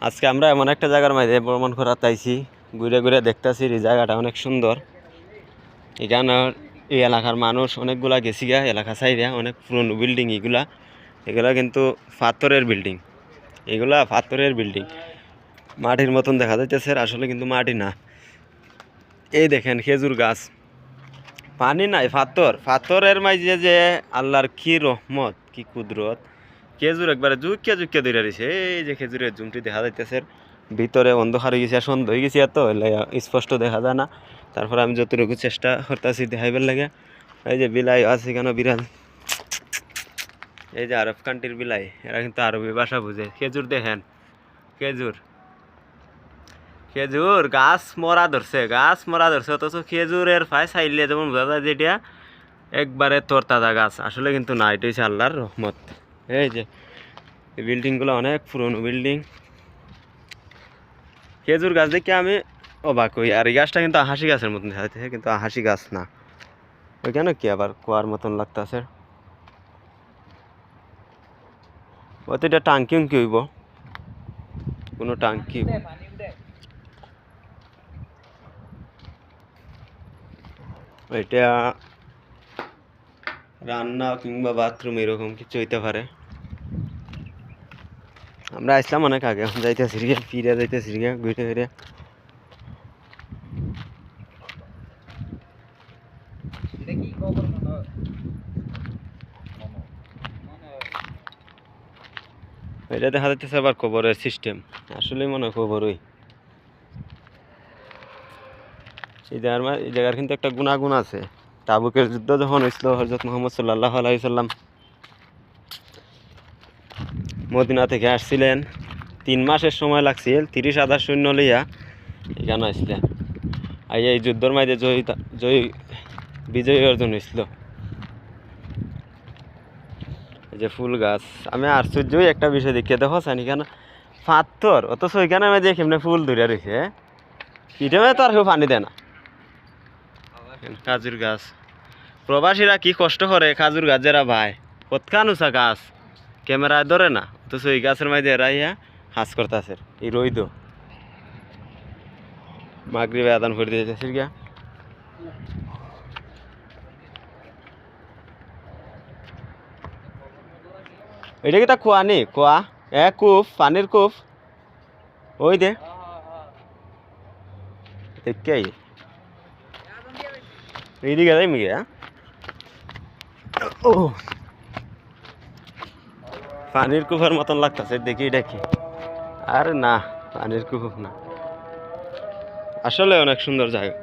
আজকে আমরা এমন একটা জায়গার মাঝে ভ্রমণ করাতে আইছি, ঘুরে ঘুরে দেখতেছি এই জায়গাটা অনেক সুন্দর। এখানে এই এলাকার মানুষ অনেকগুলা গেছি গা, এলাকা সাইডে অনেক পুরনো বিল্ডিং এগুলা এগুলা কিন্তু পাথরের বিল্ডিং। এগুলা পাথরের বিল্ডিং, মাটির মতন দেখা যাইতেছে, আসলে কিন্তু মাটি না। এই দেখেন খেজুর গাছ, পানি নাই, পাথর, পাথরের মাঝে যে আল্লাহর কি রহমত, কি কুদরত। খেজুর একবারে জুকিয়া জুকিয়া ধরে রয়েছে। এই যে খেজুরের জুমটি দেখা যাইতেছে, ভিতরে অন্ধকার হয়ে গেছে, সন্ধ্যা হয়ে গেছে, এত স্পষ্ট দেখা যায় না। তারপরে আমি যতটুকু চেষ্টা করতেছি দেখাইবার লাগে। এই যে বিলাই আছে কেন বিড়াল, এই যে আরব কান্ট্রির বিলাই, এরা কিন্তু আরবি ভাষা বুঝে। খেজুর দেখেন, খেজুর খেজুর গাছ মরা ধরছে, গাছ মরা ধরছে, অথচ খেজুরের ফাই চাইলে যেমন বোঝা যায় যে এটা একবারে তরতাজা গাছ, আসলে কিন্তু না, এটা হচ্ছে আল্লাহর রহমত। এই যে এই বিল্ডিংগুলো অনেক পুরনো বিল্ডিং। খেজুর গাছ দেখে আমি অবাক হই। আর এই গাছটা কিন্তু হাসি গাছের মতন দেখা যাচ্ছে, কিন্তু হাসি গাছ না। ওইখানে কি আবার কুয়ার মতন লাগতেছে। ওতে এটা টাঙ্কি উঙ্কি হইব, কোনো টাঙ্কি। এটা রান্না কিংবা বাথরুম এরকম কিছু হইতে পারে। আমরা আসলাম অনেক আগে, এখন যাইতেছি ফিরে যাইতেছি ঘুরে ফিরে। এটা দেখা যাইতেছে আবার কবরের সিস্টেম, আসলেই মনে হয় কবরই। এই জায়গার কিন্তু একটা গুণাগুণ আছে। তাবুকের যুদ্ধ যখন হয়েছিল, হযরত মুহাম্মদ সাল্লাল্লাহু আলাইহি সাল্লাম মদিনা থেকে আসছিলেন, 3 মাসের সময় লাগছিল 30,000 সৈন্য লইয়া এখানে আসলেন। আর এই যুদ্ধের মাঝে বিজয়ী অর্জন হয়েছিল। এই যে ফুল গাছ, আমি আশ্চর্যই একটা বিষয় দেখে, দেখো সানি কেন পাথর, অথচ ওইখানে আমি দেখি এমনি ফুল ধরে রয়েছে। এটা তো আর কেউ পানি দেয় না। খাজুর গাছ, প্রবাসীরা কি কষ্ট করে, খাজুর গাছ যারা ভাই কতখান উঁচা গাছ, ক্যামেরায় ধরে না, অথচ এই গাছের মাঝে এরা ইয়া হাস করতেছে। এই রইদ মাগরিবে আদান করে দিতেছে গিয়া। এটা কি তা কুয়া নি, কুয়া কূপ, পানির কূপ। ওই দে দেখে এইদিকে যাই মিগে। ও পানির কূপের মতন লাগতেছে, দেখি এটা কি। আরে না, পানির কূপ না, আসলে অনেক সুন্দর জায়গা।